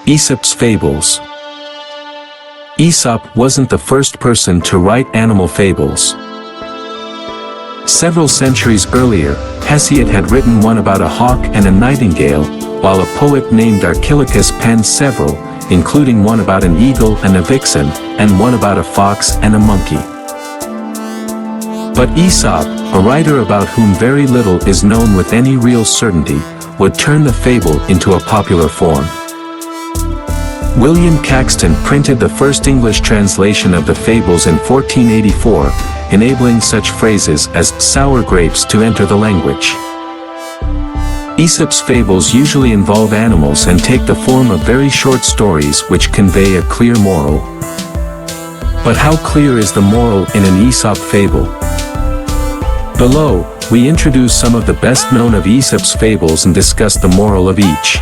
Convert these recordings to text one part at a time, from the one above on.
Aesop's Fables. Aesop wasn't the first person to write animal fables. Several centuries earlier, Hesiod had written one about a hawk and a nightingale, while a poet named Archilochus penned several, including one about an eagle and a vixen, and one about a fox and a monkey. But Aesop, a writer about whom very little is known with any real certainty, would turn the fable into a popular form. William Caxton printed the first English translation of the Fables in 1484, enabling such phrases as sour grapes to enter the language. Aesop's fables usually involve animals and take the form of very short stories which convey a clear moral. But how clear is the moral in an Aesop fable? Below, we introduce some of the best known of Aesop's fables and discuss the moral of each.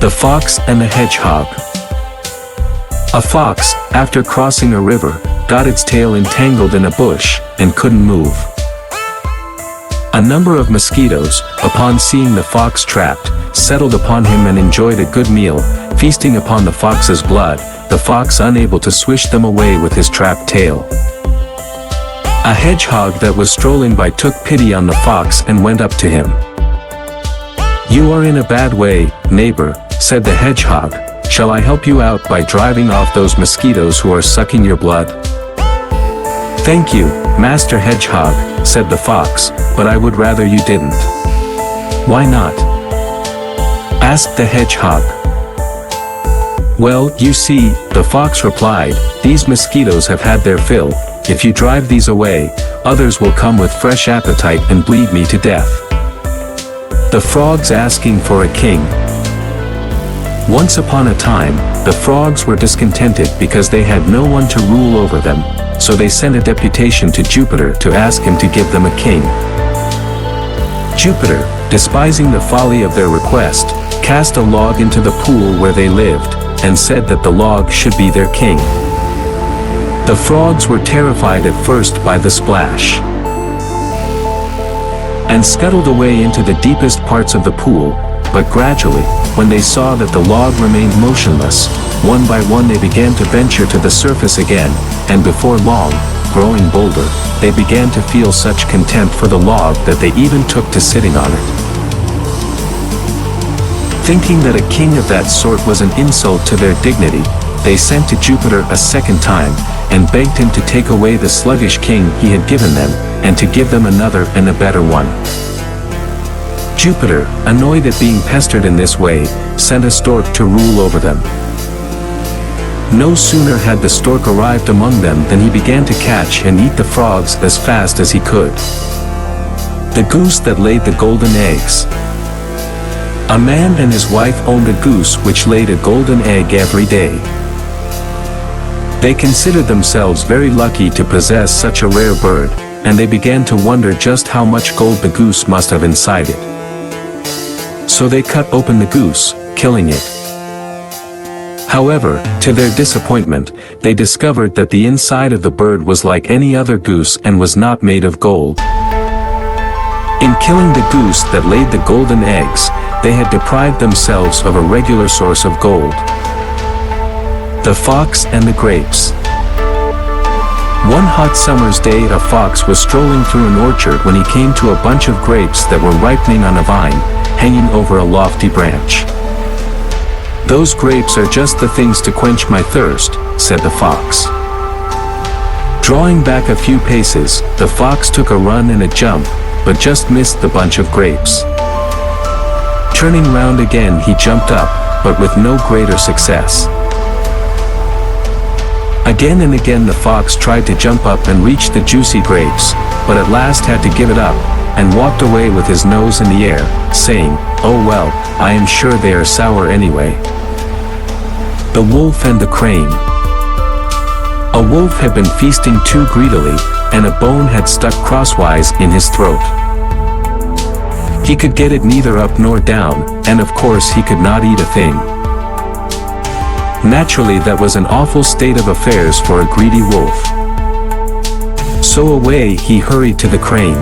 The Fox and the Hedgehog. A fox, after crossing a river, got its tail entangled in a bush, and couldn't move. A number of mosquitoes, upon seeing the fox trapped, settled upon him and enjoyed a good meal, feasting upon the fox's blood, the fox unable to swish them away with his trapped tail. A hedgehog that was strolling by took pity on the fox and went up to him. "You are in a bad way, neighbor," said the hedgehog. "Shall I help you out by driving off those mosquitoes who are sucking your blood?" "Thank you, Master Hedgehog," said the fox, "but I would rather you didn't." "Why not?" asked the hedgehog. "Well, you see," the fox replied, "these mosquitoes have had their fill. If you drive these away, others will come with fresh appetite and bleed me to death." The frogs asking for a king. Once upon a time, the frogs were discontented because they had no one to rule over them, so they sent a deputation to Jupiter to ask him to give them a king. Jupiter, despising the folly of their request, cast a log into the pool where they lived, and said that the log should be their king. The frogs were terrified at first by the splash, and scuttled away into the deepest parts of the pool, but gradually, when they saw that the log remained motionless, one by one they began to venture to the surface again, and before long, growing bolder, they began to feel such contempt for the log that they even took to sitting on it. Thinking that a king of that sort was an insult to their dignity, they sent to Jupiter a second time, and begged him to take away the sluggish king he had given them, and to give them another and a better one. Jupiter, annoyed at being pestered in this way, sent a stork to rule over them. No sooner had the stork arrived among them than he began to catch and eat the frogs as fast as he could. The goose that laid the golden eggs. A man and his wife owned a goose which laid a golden egg every day. They considered themselves very lucky to possess such a rare bird, and they began to wonder just how much gold the goose must have inside it. So they cut open the goose, killing it. However, to their disappointment, they discovered that the inside of the bird was like any other goose and was not made of gold. In killing the goose that laid the golden eggs, they had deprived themselves of a regular source of gold. The Fox and the Grapes. One hot summer's day, a fox was strolling through an orchard when he came to a bunch of grapes that were ripening on a vine, hanging over a lofty branch. "Those grapes are just the things to quench my thirst," said the fox. Drawing back a few paces, the fox took a run and a jump, but just missed the bunch of grapes. Turning round again, he jumped up, but with no greater success. Again and again the fox tried to jump up and reach the juicy grapes, but at last had to give it up, and walked away with his nose in the air, saying, "Oh well, I am sure they are sour anyway." The Wolf and the Crane. A wolf had been feasting too greedily, and a bone had stuck crosswise in his throat. He could get it neither up nor down, and of course he could not eat a thing. Naturally, that was an awful state of affairs for a greedy wolf. So away he hurried to the crane.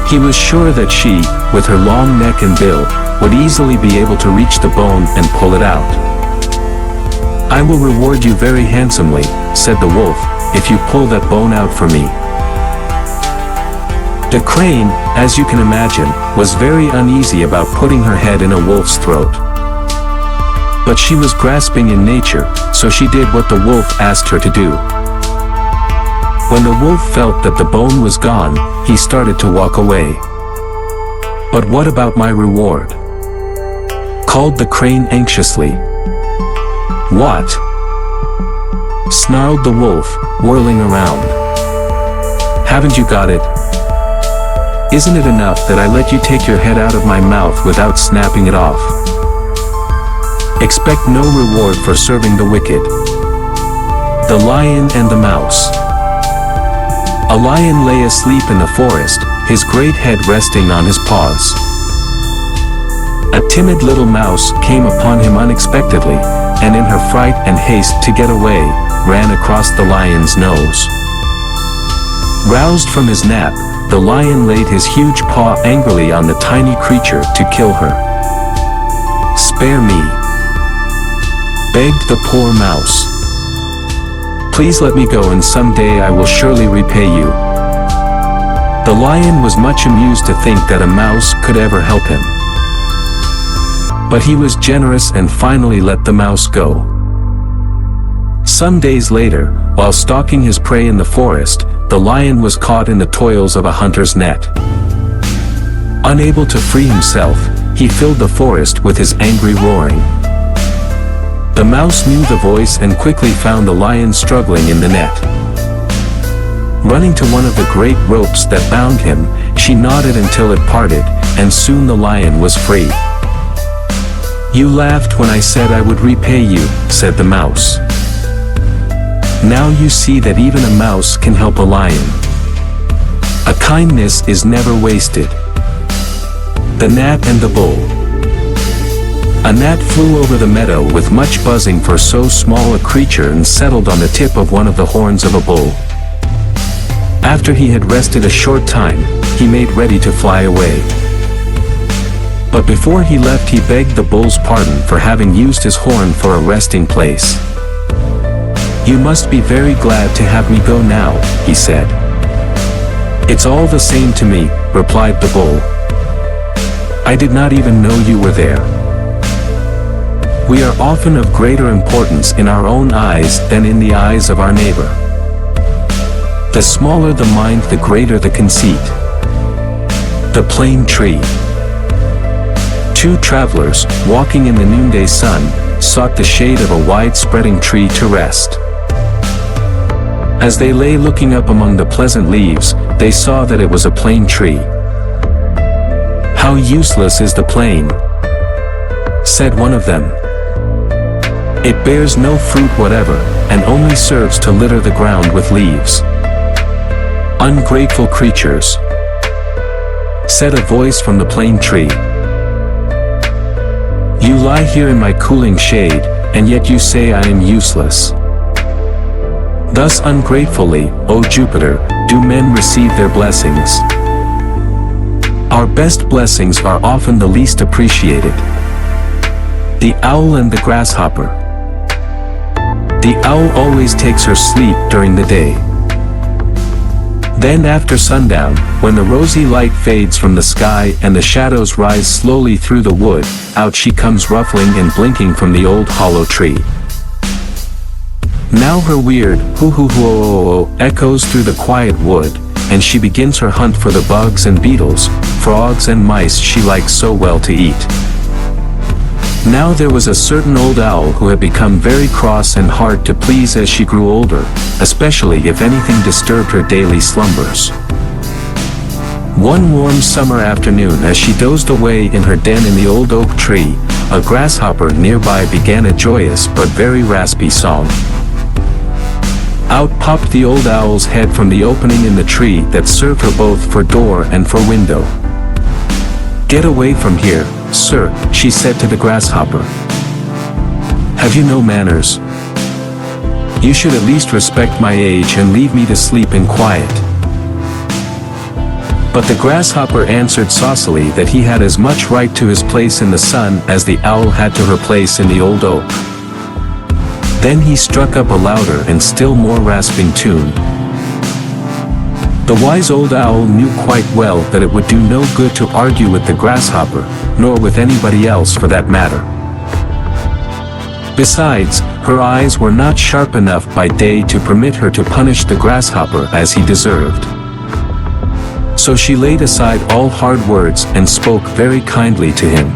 He was sure that she, with her long neck and bill, would easily be able to reach the bone and pull it out. "I will reward you very handsomely," said the wolf, "if you pull that bone out for me." The crane, as you can imagine, was very uneasy about putting her head in a wolf's throat. But she was grasping in nature, so she did what the wolf asked her to do. When the wolf felt that the bone was gone, he started to walk away. "But what about my reward?" called the crane anxiously. "What?" snarled the wolf, whirling around. "Haven't you got it? Isn't it enough that I let you take your head out of my mouth without snapping it off? Expect no reward for serving the wicked." The Lion and the Mouse. A lion lay asleep in the forest, his great head resting on his paws. A timid little mouse came upon him unexpectedly, and in her fright and haste to get away, ran across the lion's nose. Roused from his nap, the lion laid his huge paw angrily on the tiny creature to kill her. "Spare me," begged the poor mouse. "Please let me go, and someday I will surely repay you." The lion was much amused to think that a mouse could ever help him. But he was generous and finally let the mouse go. Some days later, while stalking his prey in the forest, the lion was caught in the toils of a hunter's net. Unable to free himself, he filled the forest with his angry roaring. The mouse knew the voice and quickly found the lion struggling in the net. Running to one of the great ropes that bound him, she knotted until it parted, and soon the lion was free. "You laughed when I said I would repay you," said the mouse. "Now you see that even a mouse can help a lion. A kindness is never wasted." The Gnat and the Bull. A gnat flew over the meadow with much buzzing for so small a creature and settled on the tip of one of the horns of a bull. After he had rested a short time, he made ready to fly away. But before he left, he begged the bull's pardon for having used his horn for a resting place. "You must be very glad to have me go now," he said. "It's all the same to me," replied the bull. "I did not even know you were there." We are often of greater importance in our own eyes than in the eyes of our neighbor. The smaller the mind, the greater the conceit. The Plane Tree. Two travelers, walking in the noonday sun, sought the shade of a wide-spreading tree to rest. As they lay looking up among the pleasant leaves, they saw that it was a plane tree. "How useless is the plane," said one of them. "It bears no fruit whatever, and only serves to litter the ground with leaves." "Ungrateful creatures," said a voice from the plane tree. "You lie here in my cooling shade, and yet you say I am useless. Thus ungratefully, O Jupiter, do men receive their blessings." Our best blessings are often the least appreciated. The Owl and the Grasshopper. The owl always takes her sleep during the day. Then after sundown, when the rosy light fades from the sky and the shadows rise slowly through the wood, out she comes ruffling and blinking from the old hollow tree. Now her weird hoo-hoo-hoo-oh echoes through the quiet wood, and she begins her hunt for the bugs and beetles, frogs and mice she likes so well to eat. Now there was a certain old owl who had become very cross and hard to please as she grew older, especially if anything disturbed her daily slumbers. One warm summer afternoon, as she dozed away in her den in the old oak tree, a grasshopper nearby began a joyous but very raspy song. Out popped the old owl's head from the opening in the tree that served her both for door and for window. "Get away from here, sir," she said to the grasshopper. "Have you no manners? You should at least respect my age and leave me to sleep in quiet." But the grasshopper answered saucily that he had as much right to his place in the sun as the owl had to her place in the old oak. Then he struck up a louder and still more rasping tune. The wise old owl knew quite well that it would do no good to argue with the grasshopper, nor with anybody else for that matter. Besides, her eyes were not sharp enough by day to permit her to punish the grasshopper as he deserved. So she laid aside all hard words and spoke very kindly to him.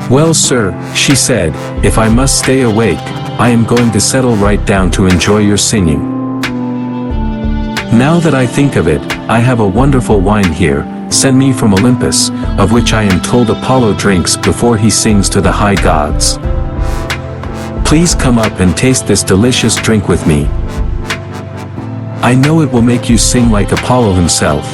"Well, sir," she said, "if I must stay awake, I am going to settle right down to enjoy your singing. Now that I think of it, I have a wonderful wine here, sent me from Olympus, of which I am told Apollo drinks before he sings to the high gods. Please come up and taste this delicious drink with me. I know it will make you sing like Apollo himself."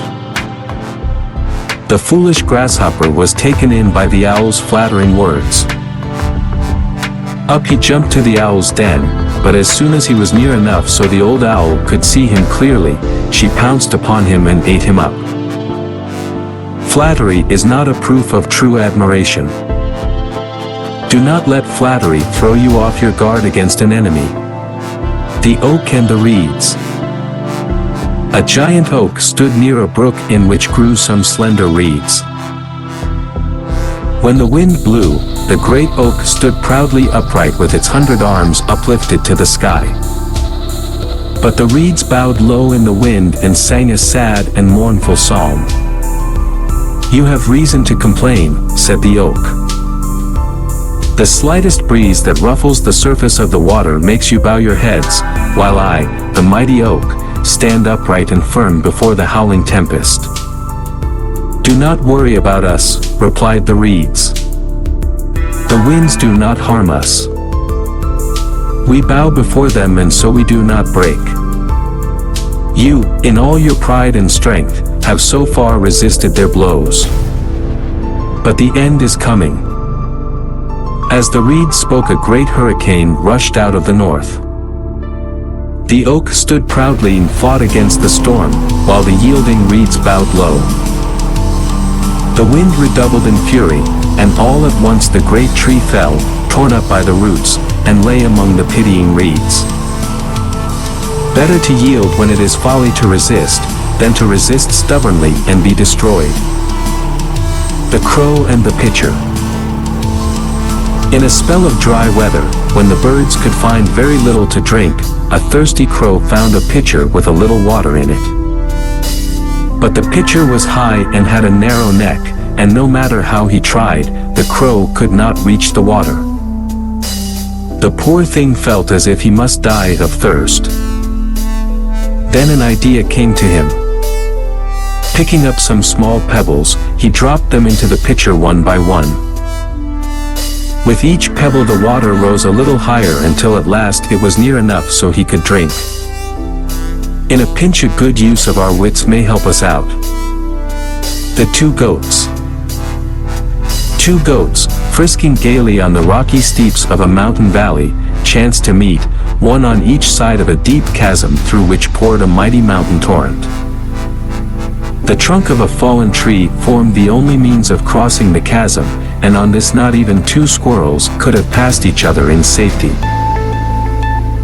The foolish grasshopper was taken in by the owl's flattering words. Up he jumped to the owl's den, but as soon as he was near enough so the old owl could see him clearly, she pounced upon him and ate him up. Flattery is not a proof of true admiration. Do not let flattery throw you off your guard against an enemy. The Oak and the Reeds. A giant oak stood near a brook in which grew some slender reeds. When the wind blew, the great oak stood proudly upright with its 100 arms uplifted to the sky. But the reeds bowed low in the wind and sang a sad and mournful psalm. "You have reason to complain," said the oak. "The slightest breeze that ruffles the surface of the water makes you bow your heads, while I, the mighty oak, stand upright and firm before the howling tempest." "Do not worry about us," replied the reeds. "The winds do not harm us. We bow before them and so we do not break. You, in all your pride and strength, have so far resisted their blows. But the end is coming." As the reeds spoke, a great hurricane rushed out of the north. The oak stood proudly and fought against the storm, while the yielding reeds bowed low. The wind redoubled in fury, and all at once the great tree fell, torn up by the roots, and lay among the pitying reeds. Better to yield when it is folly to resist, than to resist stubbornly and be destroyed. The Crow and the Pitcher. In a spell of dry weather, when the birds could find very little to drink, a thirsty crow found a pitcher with a little water in it. But the pitcher was high and had a narrow neck, and no matter how he tried, the crow could not reach the water. The poor thing felt as if he must die of thirst. Then an idea came to him. Picking up some small pebbles, he dropped them into the pitcher one by one. With each pebble the water rose a little higher until at last it was near enough so he could drink. In a pinch a good use of our wits may help us out. The Two Goats. Two goats, frisking gaily on the rocky steeps of a mountain valley, chanced to meet, one on each side of a deep chasm through which poured a mighty mountain torrent. The trunk of a fallen tree formed the only means of crossing the chasm, and on this not even two squirrels could have passed each other in safety.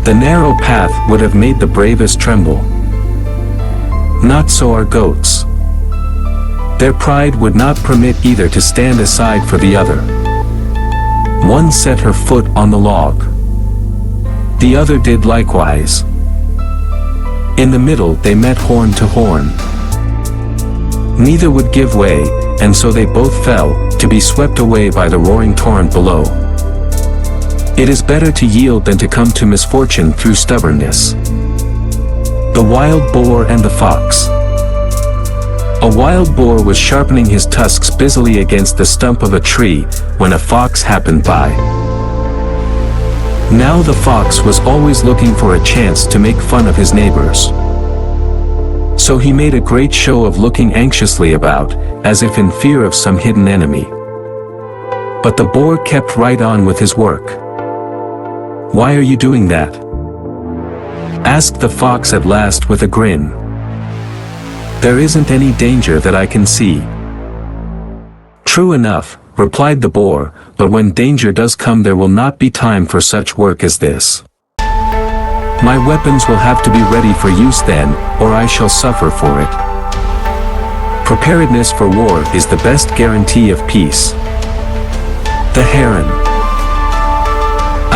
The narrow path would have made the bravest tremble. Not so our goats. Their pride would not permit either to stand aside for the other. One set her foot on the log. The other did likewise. In the middle they met horn to horn. Neither would give way, and so they both fell, to be swept away by the roaring torrent below. It is better to yield than to come to misfortune through stubbornness. The Wild Boar and the Fox. A wild boar was sharpening his tusks busily against the stump of a tree, when a fox happened by. Now the fox was always looking for a chance to make fun of his neighbors. So he made a great show of looking anxiously about, as if in fear of some hidden enemy. But the boar kept right on with his work. "Why are you doing that?" asked the fox at last with a grin. There isn't any danger that I can see." "True enough," replied the boar, "but when danger does come there will not be time for such work as this. My weapons will have to be ready for use then, or I shall suffer for it. Preparedness for war is the best guarantee of peace." The heron.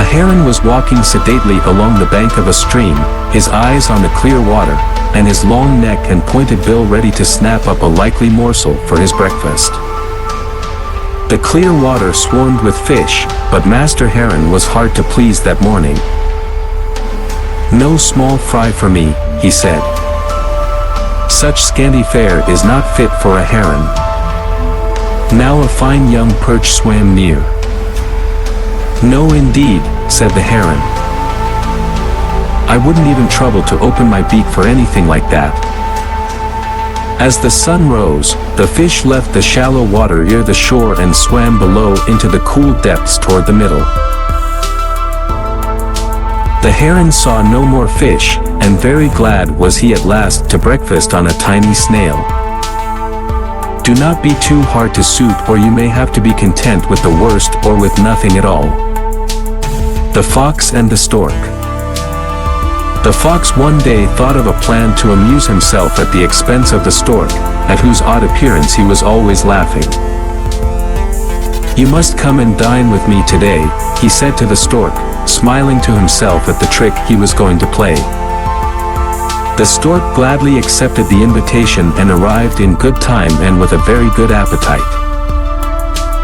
A heron was walking sedately along the bank of a stream, his eyes on the clear water, and his long neck and pointed bill ready to snap up a likely morsel for his breakfast. The clear water swarmed with fish, but Master Heron was hard to please that morning. "No small fry for me," he said. "Such scanty fare is not fit for a heron." Now a fine young perch swam near. "No indeed," said the heron. "I wouldn't even trouble to open my beak for anything like that." As the sun rose, the fish left the shallow water near the shore and swam below into the cool depths toward the middle. The heron saw no more fish, and very glad was he at last to breakfast on a tiny snail. Do not be too hard to suit, or you may have to be content with the worst or with nothing at all. The Fox and the Stork. The fox one day thought of a plan to amuse himself at the expense of the stork, at whose odd appearance he was always laughing. "You must come and dine with me today," he said to the stork, smiling to himself at the trick he was going to play. The stork gladly accepted the invitation and arrived in good time and with a very good appetite.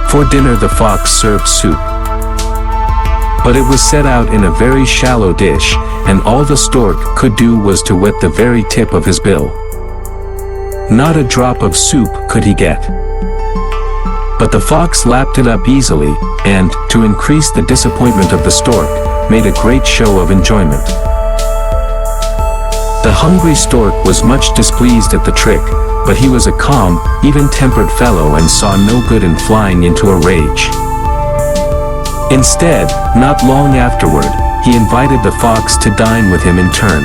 For dinner the fox served soup. But it was set out in a very shallow dish, and all the stork could do was to wet the very tip of his bill. Not a drop of soup could he get. But the fox lapped it up easily, and, to increase the disappointment of the stork, made a great show of enjoyment. The hungry stork was much displeased at the trick, but he was a calm, even-tempered fellow and saw no good in flying into a rage. Instead, not long afterward, he invited the fox to dine with him in turn.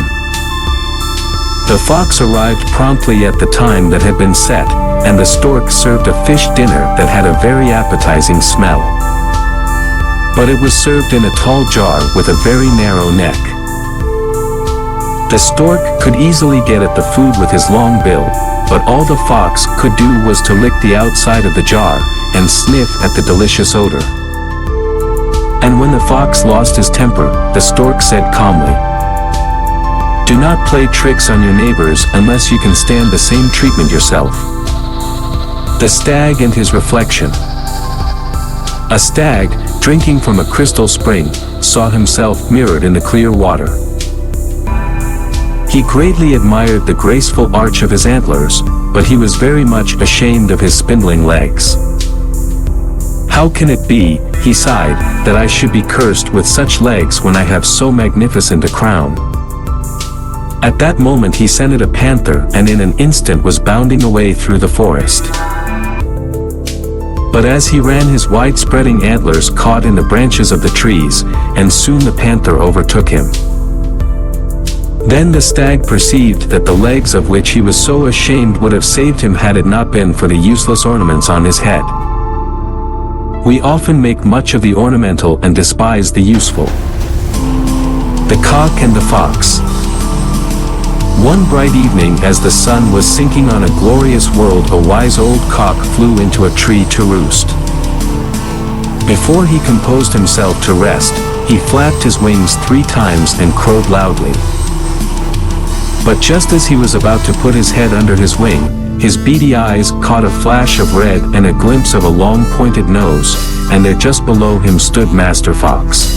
The fox arrived promptly at the time that had been set, and the stork served a fish dinner that had a very appetizing smell. But it was served in a tall jar with a very narrow neck. The stork could easily get at the food with his long bill, but all the fox could do was to lick the outside of the jar, and sniff at the delicious odor. And when the fox lost his temper, the stork said calmly, "Do not play tricks on your neighbors unless you can stand the same treatment yourself." The stag and his reflection. A stag, drinking from a crystal spring, saw himself mirrored in the clear water. He greatly admired the graceful arch of his antlers, but he was very much ashamed of his spindling legs. "How can it be," he sighed, "that I should be cursed with such legs when I have so magnificent a crown?" At that moment he scented a panther and in an instant was bounding away through the forest. But as he ran his wide-spreading antlers caught in the branches of the trees, and soon the panther overtook him. Then the stag perceived that the legs of which he was so ashamed would have saved him had it not been for the useless ornaments on his head. We often make much of the ornamental and despise the useful. The cock and the fox. One bright evening as the sun was sinking on a glorious world, a wise old cock flew into a tree to roost. Before he composed himself to rest, he flapped his wings 3 times and crowed loudly. But just as he was about to put his head under his wing, his beady eyes caught a flash of red and a glimpse of a long pointed nose, and there just below him stood Master Fox.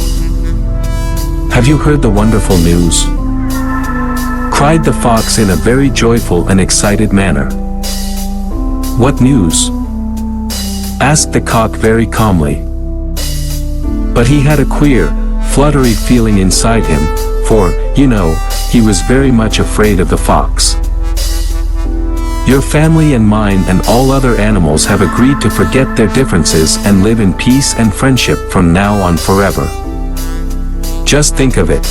"Have you heard the wonderful news?" cried the fox in a very joyful and excited manner. "What news?" asked the cock very calmly. But he had a queer, fluttery feeling inside him, for, you know, he was very much afraid of the fox. "Your family and mine and all other animals have agreed to forget their differences and live in peace and friendship from now on forever. Just think of it.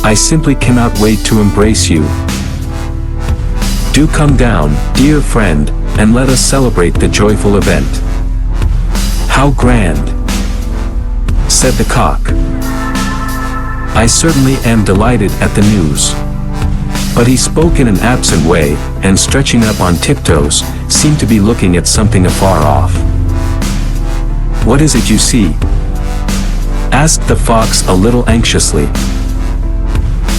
I simply cannot wait to embrace you." Do come down, dear friend, and let us celebrate the joyful event." "How grand," said the cock. "I certainly am delighted at the news." But he spoke in an absent way, and stretching up on tiptoes, seemed to be looking at something afar off. "What is it you see?" asked the fox a little anxiously.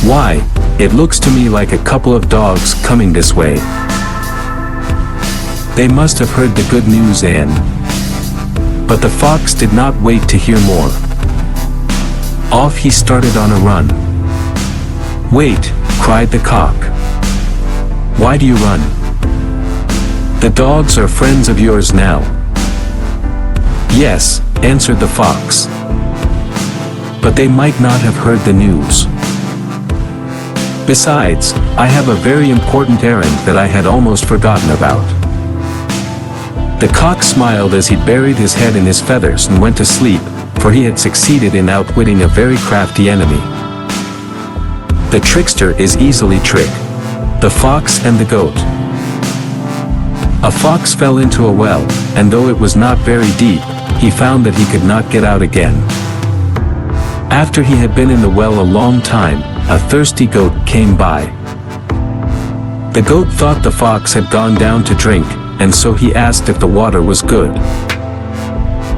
"Why, it looks to me like a couple of dogs coming this way. They must have heard the good news and—" But the fox did not wait to hear more. Off he started on a run. "Wait," cried the cock. "Why do you run? The dogs are friends of yours now." "Yes," answered the fox. "But they might not have heard the news. Besides, I have a very important errand that I had almost forgotten about." The cock smiled as he buried his head in his feathers and went to sleep, for he had succeeded in outwitting a very crafty enemy. The trickster is easily tricked. The fox and the goat. A fox fell into a well, and though it was not very deep, he found that he could not get out again. After he had been in the well a long time, a thirsty goat came by. The goat thought the fox had gone down to drink, and so he asked if the water was good.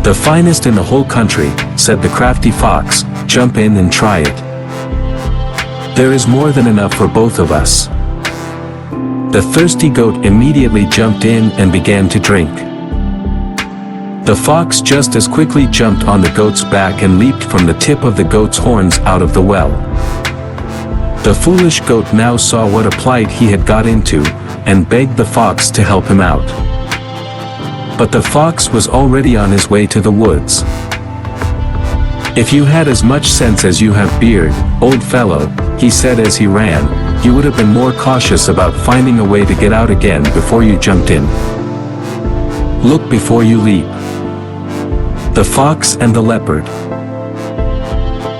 "The finest in the whole country," said the crafty fox. "Jump in and try it. There is more than enough for both of us." The thirsty goat immediately jumped in and began to drink. The fox just as quickly jumped on the goat's back and leaped from the tip of the goat's horns out of the well. The foolish goat now saw what a plight he had got into, and begged the fox to help him out. But the fox was already on his way to the woods. "If you had as much sense as you have beard, old fellow," he said as he ran, "you would have been more cautious about finding a way to get out again before you jumped in. Look before you leap." The Fox and the Leopard.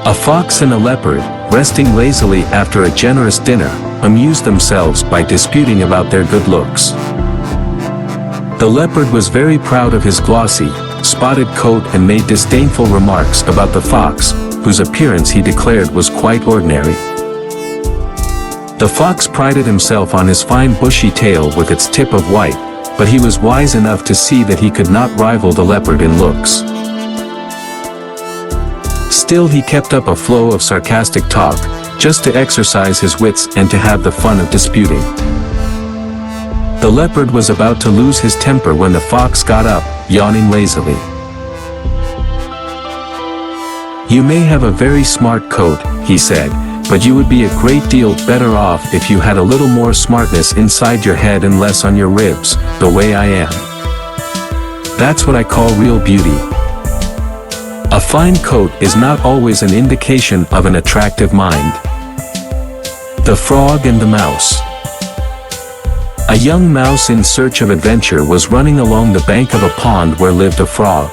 A fox and a leopard, resting lazily after a generous dinner, amused themselves by disputing about their good looks. The leopard was very proud of his glossy, spotted coat and made disdainful remarks about the fox, whose appearance he declared was quite ordinary. The fox prided himself on his fine bushy tail with its tip of white, but he was wise enough to see that he could not rival the leopard in looks. Still he kept up a flow of sarcastic talk, just to exercise his wits and to have the fun of disputing. The leopard was about to lose his temper when the fox got up, yawning lazily. "You may have a very smart coat," he said, "but you would be a great deal better off if you had a little more smartness inside your head and less on your ribs, the way I am. That's what I call real beauty." A fine coat is not always an indication of an attractive mind. The Frog and the Mouse. A young mouse in search of adventure was running along the bank of a pond where lived a frog.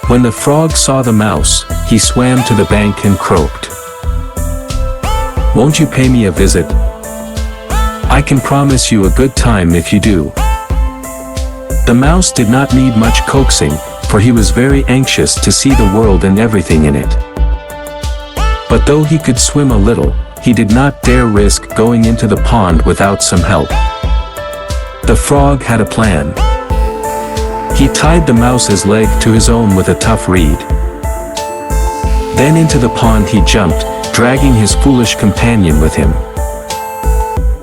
When the frog saw the mouse, he swam to the bank and croaked, "Won't you pay me a visit? I can promise you a good time if you do." The mouse did not need much coaxing, for he was very anxious to see the world and everything in it. But though he could swim a little, he did not dare risk going into the pond without some help. The frog had a plan. He tied the mouse's leg to his own with a tough reed. Then into the pond he jumped, dragging his foolish companion with him.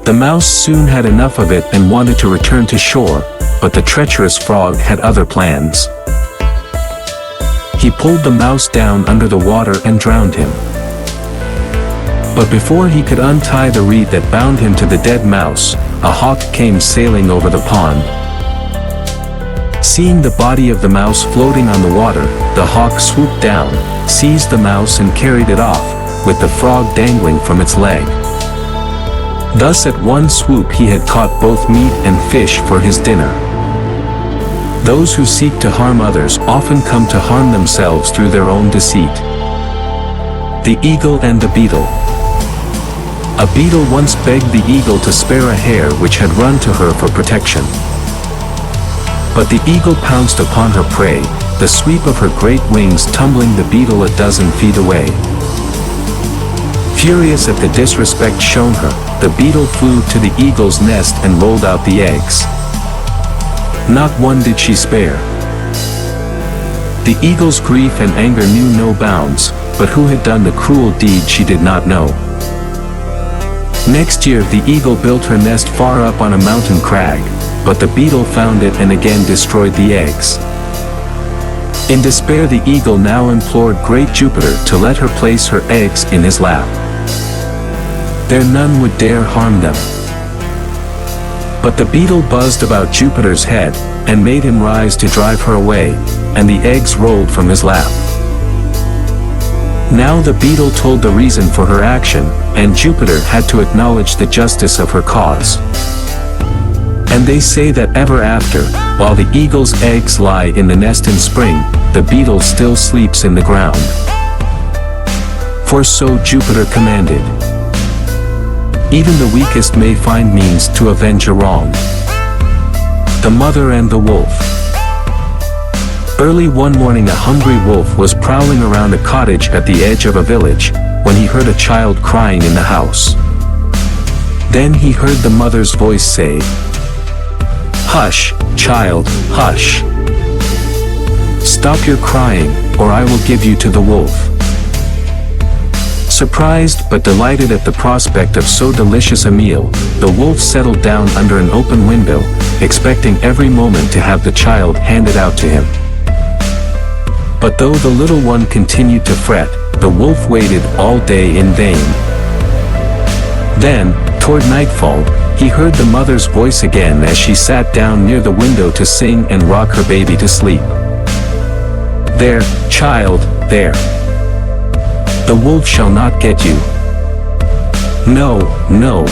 The mouse soon had enough of it and wanted to return to shore, but the treacherous frog had other plans. He pulled the mouse down under the water and drowned him. But before he could untie the reed that bound him to the dead mouse, a hawk came sailing over the pond. Seeing the body of the mouse floating on the water, the hawk swooped down, seized the mouse and carried it off, with the frog dangling from its leg. Thus at one swoop he had caught both meat and fish for his dinner. Those who seek to harm others often come to harm themselves through their own deceit. The Eagle and the Beetle. A beetle once begged the eagle to spare a hare which had run to her for protection. But the eagle pounced upon her prey, the sweep of her great wings tumbling the beetle a dozen feet away. Furious at the disrespect shown her, the beetle flew to the eagle's nest and rolled out the eggs. Not one did she spare. The eagle's grief and anger knew no bounds, but who had done the cruel deed she did not know. Next year the eagle built her nest far up on a mountain crag, but the beetle found it and again destroyed the eggs. In despair the eagle now implored great Jupiter to let her place her eggs in his lap. There none would dare harm them. But the beetle buzzed about Jupiter's head, and made him rise to drive her away, and the eggs rolled from his lap. Now the beetle told the reason for her action, and Jupiter had to acknowledge the justice of her cause. And they say that ever after, while the eagle's eggs lie in the nest in spring, the beetle still sleeps in the ground. For so Jupiter commanded. Even the weakest may find means to avenge a wrong. The Mother and the Wolf. Early one morning a hungry wolf was prowling around a cottage at the edge of a village, when he heard a child crying in the house. Then he heard the mother's voice say, "Hush, child, hush. Stop your crying, or I will give you to the wolf." Surprised but delighted at the prospect of so delicious a meal, the wolf settled down under an open window, expecting every moment to have the child handed out to him. But though the little one continued to fret, the wolf waited all day in vain. Then, toward nightfall, he heard the mother's voice again as she sat down near the window to sing and rock her baby to sleep. "There, child, there. The wolf shall not get you. No, no.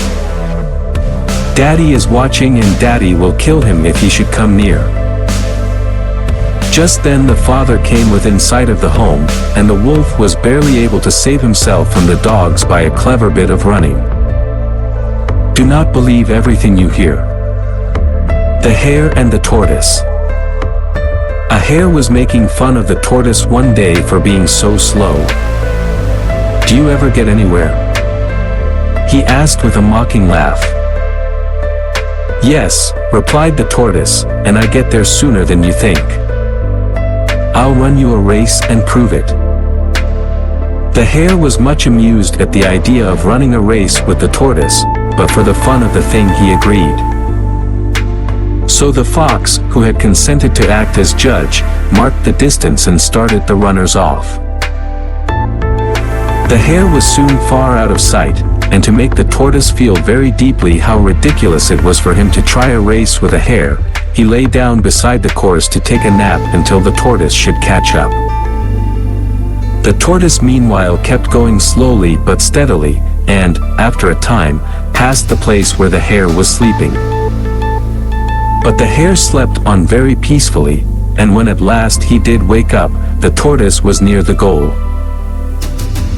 Daddy is watching and Daddy will kill him if he should come near." Just then the father came within sight of the home, and the wolf was barely able to save himself from the dogs by a clever bit of running. Do not believe everything you hear. The Hare and the Tortoise. A hare was making fun of the tortoise one day for being so slow. "Do you ever get anywhere?" he asked with a mocking laugh. "Yes," replied the tortoise, "and I get there sooner than you think. I'll run you a race and prove it." The hare was much amused at the idea of running a race with the tortoise, but for the fun of the thing he agreed. So the fox, who had consented to act as judge, marked the distance and started the runners off. The hare was soon far out of sight, and to make the tortoise feel very deeply how ridiculous it was for him to try a race with a hare, he lay down beside the course to take a nap until the tortoise should catch up. The tortoise meanwhile kept going slowly but steadily, and, after a time, passed the place where the hare was sleeping. But the hare slept on very peacefully, and when at last he did wake up, the tortoise was near the goal.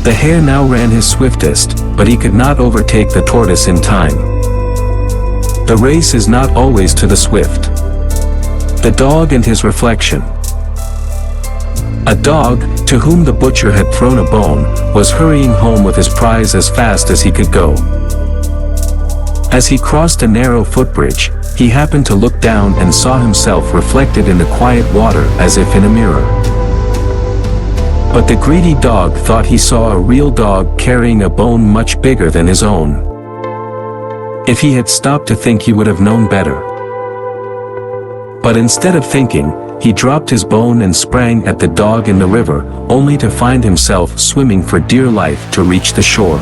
The hare now ran his swiftest, but he could not overtake the tortoise in time. The race is not always to the swift. The dog and his reflection. A dog, to whom the butcher had thrown a bone, was hurrying home with his prize as fast as he could go. As he crossed a narrow footbridge, he happened to look down and saw himself reflected in the quiet water as if in a mirror. But the greedy dog thought he saw a real dog carrying a bone much bigger than his own. If he had stopped to think he would have known better. But instead of thinking, he dropped his bone and sprang at the dog in the river, only to find himself swimming for dear life to reach the shore.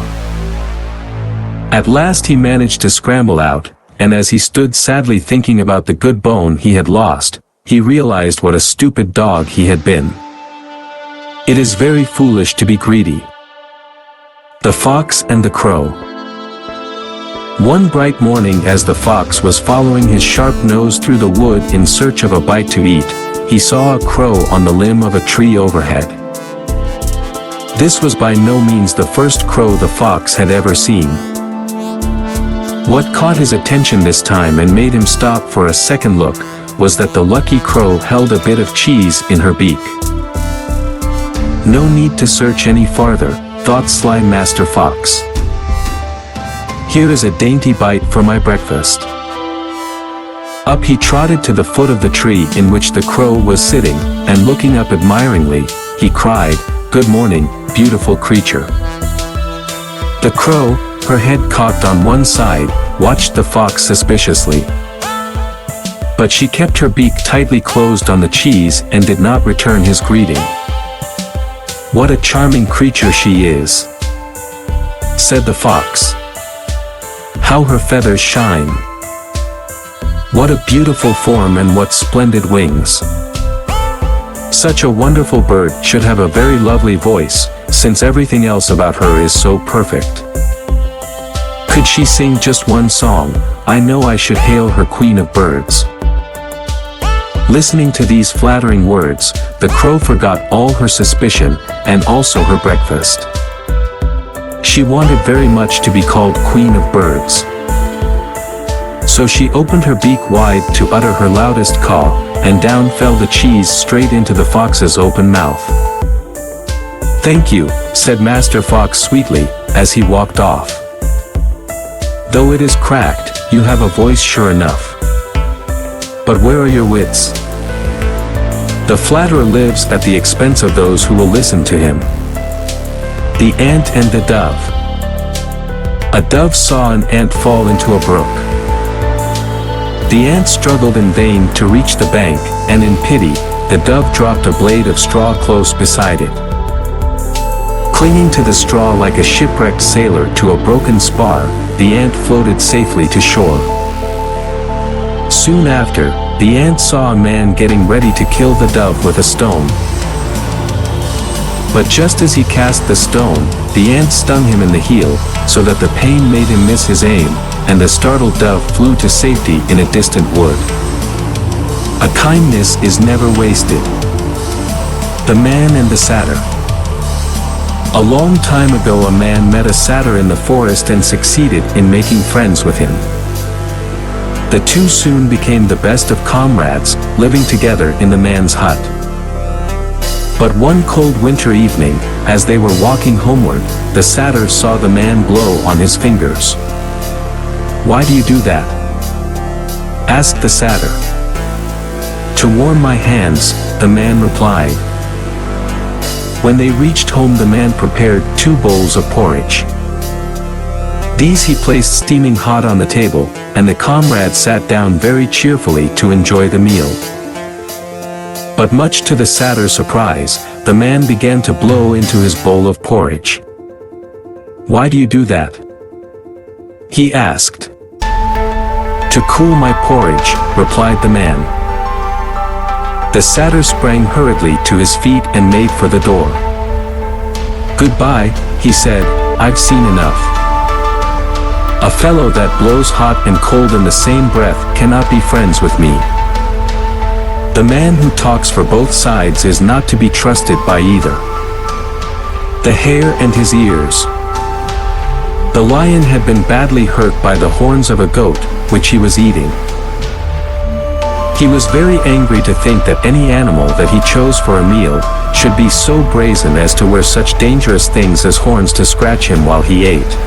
At last he managed to scramble out, and as he stood sadly thinking about the good bone he had lost, he realized what a stupid dog he had been. It is very foolish to be greedy. The Fox and the Crow. One bright morning as the fox was following his sharp nose through the wood in search of a bite to eat, he saw a crow on the limb of a tree overhead. This was by no means the first crow the fox had ever seen. What caught his attention this time and made him stop for a second look, was that the lucky crow held a bit of cheese in her beak. No need to search any farther, thought sly Master Fox. Here is a dainty bite for my breakfast. Up he trotted to the foot of the tree in which the crow was sitting, and looking up admiringly, he cried, "Good morning, beautiful creature." The crow, her head cocked on one side, watched the fox suspiciously. But she kept her beak tightly closed on the cheese and did not return his greeting. "What a charming creature she is," said the fox. "How her feathers shine! What a beautiful form and what splendid wings! Such a wonderful bird should have a very lovely voice, since everything else about her is so perfect. Could she sing just one song, I know I should hail her queen of birds." Listening to these flattering words, the crow forgot all her suspicion, and also her breakfast. She wanted very much to be called Queen of Birds. So she opened her beak wide to utter her loudest caw, and down fell the cheese straight into the fox's open mouth. "Thank you," said Master Fox sweetly, as he walked off. "Though it is cracked, you have a voice sure enough. But where are your wits? The flatterer lives at the expense of those who will listen to him." The Ant and the Dove. A dove saw an ant fall into a brook. The ant struggled in vain to reach the bank, and in pity, the dove dropped a blade of straw close beside it. Clinging to the straw like a shipwrecked sailor to a broken spar, the ant floated safely to shore. Soon after, the ant saw a man getting ready to kill the dove with a stone. But just as he cast the stone, the ant stung him in the heel, so that the pain made him miss his aim, and the startled dove flew to safety in a distant wood. A kindness is never wasted. The Man and the Satyr. A long time ago a man met a satyr in the forest and succeeded in making friends with him. The two soon became the best of comrades, living together in the man's hut. But one cold winter evening, as they were walking homeward, the satyr saw the man blow on his fingers. "Why do you do that?" asked the satyr. "To warm my hands," the man replied. When they reached home the man prepared 2 bowls of porridge. These he placed steaming hot on the table, and the comrades sat down very cheerfully to enjoy the meal. But much to the satyr's surprise, the man began to blow into his bowl of porridge. "Why do you do that?" he asked. "To cool my porridge," replied the man. The satyr sprang hurriedly to his feet and made for the door. "Goodbye," he said, "I've seen enough. A fellow that blows hot and cold in the same breath cannot be friends with me. The man who talks for both sides is not to be trusted by either." The Hare and his Ears. The lion had been badly hurt by the horns of a goat, which he was eating. He was very angry to think that any animal that he chose for a meal should be so brazen as to wear such dangerous things as horns to scratch him while he ate.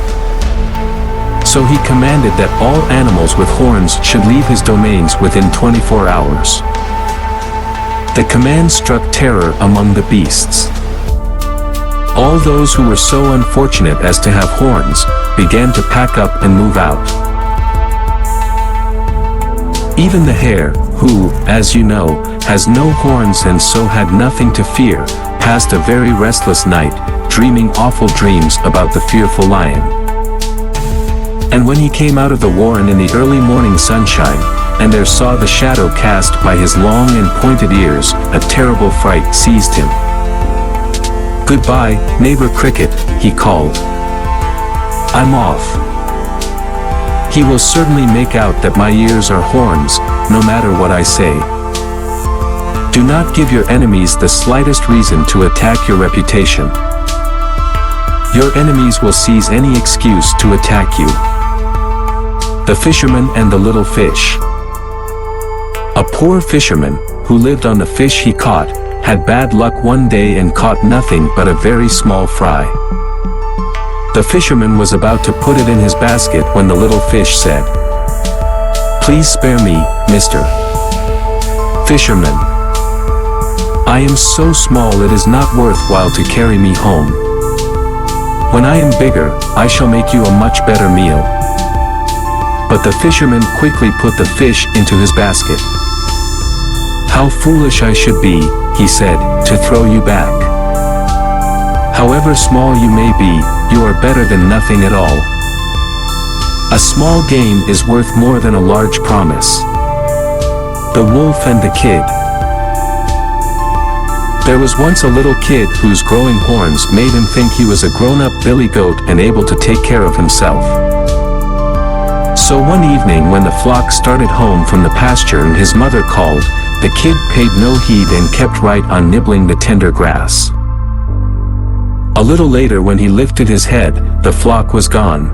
So he commanded that all animals with horns should leave his domains within 24 hours. The command struck terror among the beasts. All those who were so unfortunate as to have horns began to pack up and move out. Even the hare, who, as you know, has no horns and so had nothing to fear, passed a very restless night, dreaming awful dreams about the fearful lion. And when he came out of the warren in the early morning sunshine, and there saw the shadow cast by his long and pointed ears, a terrible fright seized him. "Goodbye, neighbor Cricket," he called. "I'm off. He will certainly make out that my ears are horns, no matter what I say. Do not give your enemies the slightest reason to attack your reputation. Your enemies will seize any excuse to attack you. The Fisherman and the Little Fish. A poor fisherman, who lived on the fish he caught, had bad luck one day and caught nothing but a very small fry. The fisherman was about to put it in his basket when the little fish said, "Please spare me, Mr. Fisherman. I am so small it is not worthwhile to carry me home. When I am bigger, I shall make you a much better meal." But the fisherman quickly put the fish into his basket. "How foolish I should be," he said, "to throw you back. However small you may be, you are better than nothing at all. A small game is worth more than a large promise." The Wolf and the Kid. There was once a little kid whose growing horns made him think he was a grown-up billy goat and able to take care of himself. So one evening when the flock started home from the pasture and his mother called, the kid paid no heed and kept right on nibbling the tender grass. A little later when he lifted his head, the flock was gone.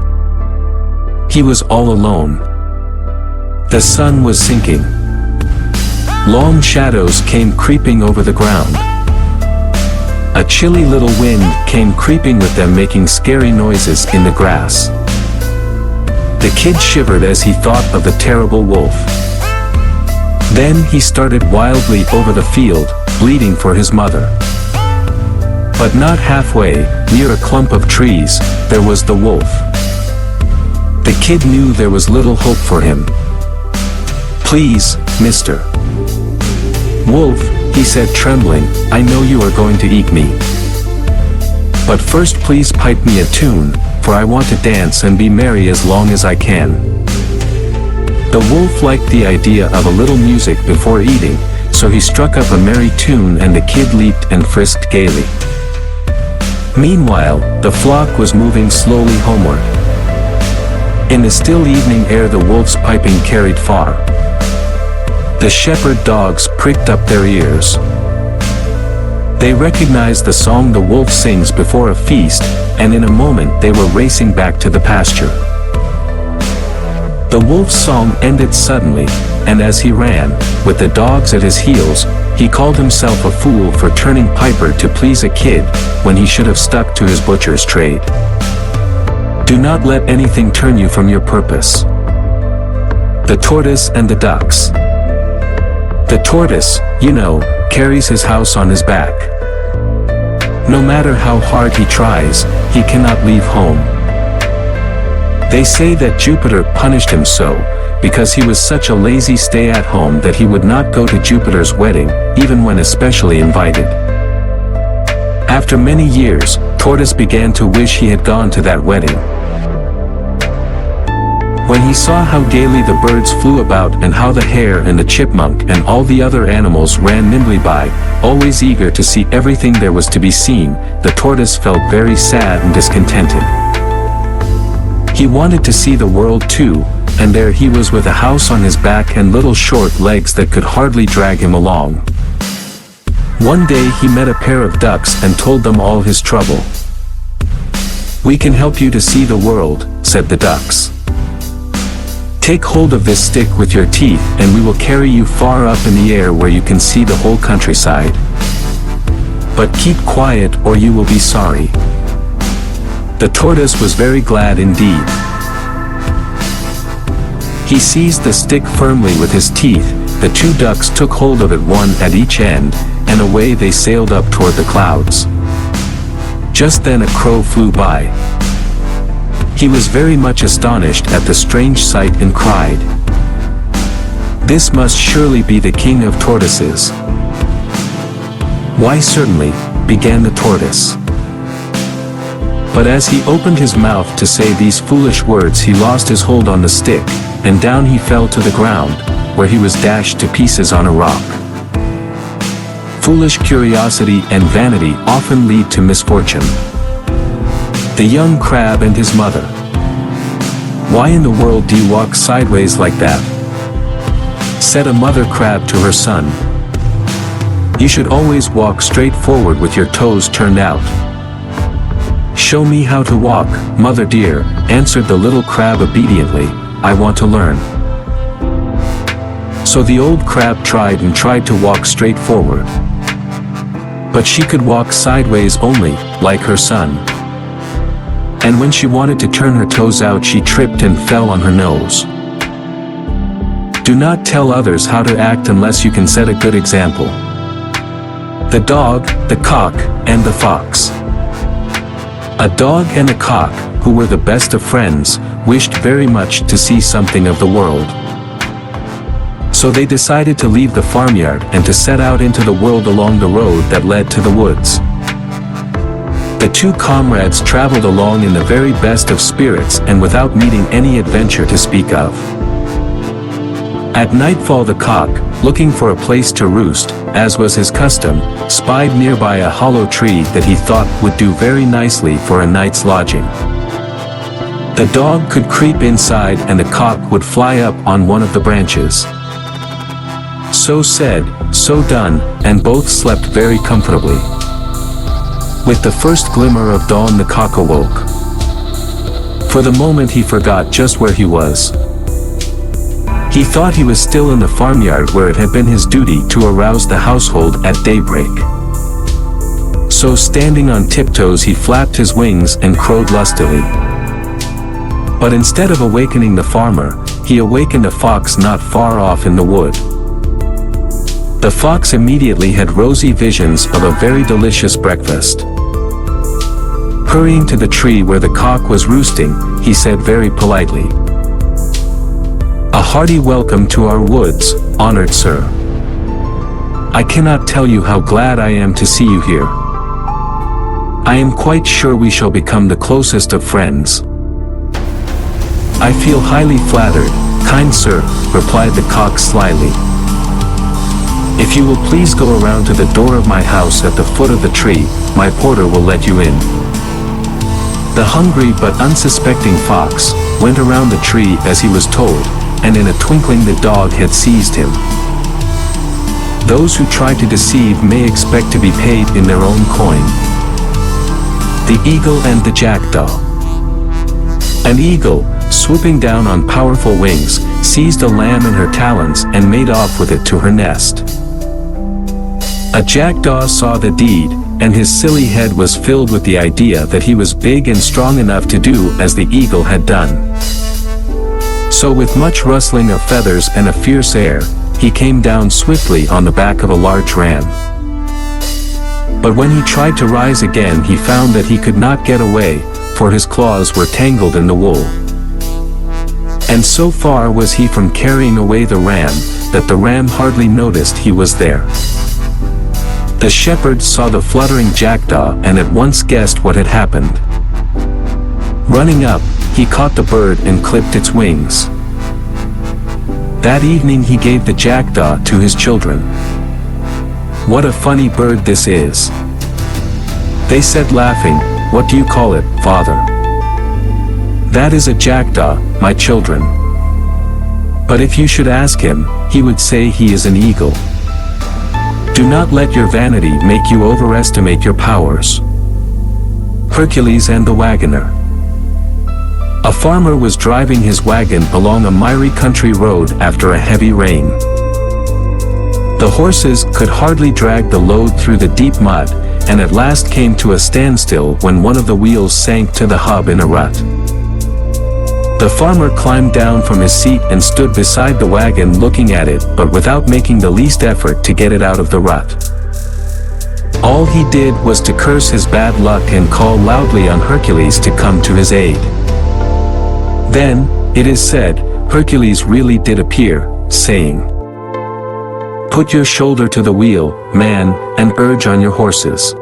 He was all alone. The sun was sinking. Long shadows came creeping over the ground. A chilly little wind came creeping with them, making scary noises in the grass. The kid shivered as he thought of the terrible wolf. Then he started wildly over the field, bleating for his mother. But not halfway, near a clump of trees, there was the wolf. The kid knew there was little hope for him. "Please, Mr. Wolf," he said trembling, "I know you are going to eat me. But first please pipe me a tune, for I want to dance and be merry as long as I can." The wolf liked the idea of a little music before eating, so he struck up a merry tune and the kid leaped and frisked gaily. Meanwhile, the flock was moving slowly homeward. In the still evening air the wolf's piping carried far. The shepherd dogs pricked up their ears. They recognized the song the wolf sings before a feast, and in a moment they were racing back to the pasture. The wolf's song ended suddenly, and as he ran, with the dogs at his heels, he called himself a fool for turning piper to please a kid, when he should have stuck to his butcher's trade. Do not let anything turn you from your purpose. The Tortoise and the Ducks. The tortoise, you know, carries his house on his back. No matter how hard he tries, he cannot leave home. They say that Jupiter punished him so, because he was such a lazy stay-at-home that he would not go to Jupiter's wedding, even when especially invited. After many years, Tortoise began to wish he had gone to that wedding. When he saw how gaily the birds flew about and how the hare and the chipmunk and all the other animals ran nimbly by, always eager to see everything there was to be seen, the tortoise felt very sad and discontented. He wanted to see the world too, and there he was with a house on his back and little short legs that could hardly drag him along. One day he met a pair of ducks and told them all his trouble. "We can help you to see the world," said the ducks. "Take hold of this stick with your teeth and we will carry you far up in the air where you can see the whole countryside. But keep quiet or you will be sorry." The tortoise was very glad indeed. He seized the stick firmly with his teeth, the two ducks took hold of it one at each end, and away they sailed up toward the clouds. Just then a crow flew by. He was very much astonished at the strange sight and cried, "This must surely be the king of tortoises." "Why certainly," began the tortoise. But as he opened his mouth to say these foolish words he lost his hold on the stick, and down he fell to the ground, where he was dashed to pieces on a rock. Foolish curiosity and vanity often lead to misfortune. The young crab and his mother. "Why in the world do you walk sideways like that?" said a mother crab to her son. "You should always walk straight forward with your toes turned out." "Show me how to walk, mother dear," answered the little crab obediently, I want to learn." So the old crab tried and tried to walk straight forward. But she could walk sideways only, like her son. And when she wanted to turn her toes out, she tripped and fell on her nose. Do not tell others how to act unless you can set a good example. The dog, the cock, and the fox. A dog and a cock, who were the best of friends, wished very much to see something of the world. So they decided to leave the farmyard and to set out into the world along the road that led to the woods. The two comrades traveled along in the very best of spirits and without meeting any adventure to speak of. At nightfall the cock, looking for a place to roost, as was his custom, spied nearby a hollow tree that he thought would do very nicely for a night's lodging. The dog could creep inside and the cock would fly up on one of the branches. So said, so done, and both slept very comfortably. With the first glimmer of dawn the cock awoke. For the moment he forgot just where he was. He thought he was still in the farmyard where it had been his duty to arouse the household at daybreak. So standing on tiptoes he flapped his wings and crowed lustily. But instead of awakening the farmer, he awakened a fox not far off in the wood. The fox immediately had rosy visions of a very delicious breakfast. Hurrying to the tree where the cock was roosting, he said very politely, "A hearty welcome to our woods, honored sir. I cannot tell you how glad I am to see you here. I am quite sure we shall become the closest of friends." "I feel highly flattered, kind sir," replied the cock slyly. "If you will please go around to the door of my house at the foot of the tree, my porter will let you in." The hungry but unsuspecting fox went around the tree as he was told, and in a twinkling the dog had seized him. Those who try to deceive may expect to be paid in their own coin. The eagle and the jackdaw. An eagle, swooping down on powerful wings, seized a lamb in her talons and made off with it to her nest. A jackdaw saw the deed, and his silly head was filled with the idea that he was big and strong enough to do as the eagle had done. So with much rustling of feathers and a fierce air, he came down swiftly on the back of a large ram. But when he tried to rise again he found that he could not get away, for his claws were tangled in the wool. And so far was he from carrying away the ram, that the ram hardly noticed he was there. The shepherd saw the fluttering jackdaw and at once guessed what had happened. Running up, he caught the bird and clipped its wings. That evening he gave the jackdaw to his children. "What a funny bird this is," they said laughing. "What do you call it, father?" "That is a jackdaw, my children. But if you should ask him, he would say he is an eagle." Do not let your vanity make you overestimate your powers. Hercules and the Wagoner. A farmer was driving his wagon along a miry country road after a heavy rain. The horses could hardly drag the load through the deep mud, and at last came to a standstill when one of the wheels sank to the hub in a rut. The farmer climbed down from his seat and stood beside the wagon looking at it, but without making the least effort to get it out of the rut. All he did was to curse his bad luck and call loudly on Hercules to come to his aid. Then, it is said, Hercules really did appear, saying, "Put your shoulder to the wheel, man, and urge on your horses."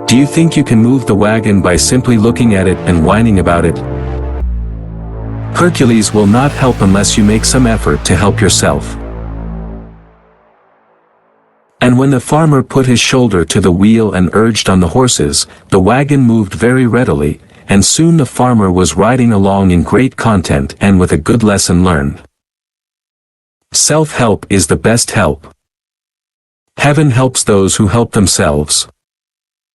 Do you think you can move the wagon by simply looking at it and whining about it? Hercules will not help unless you make some effort to help yourself. And when the farmer put his shoulder to the wheel and urged on the horses, the wagon moved very readily, and soon the farmer was riding along in great content and with a good lesson learned. Self-help is the best help. Heaven helps those who help themselves.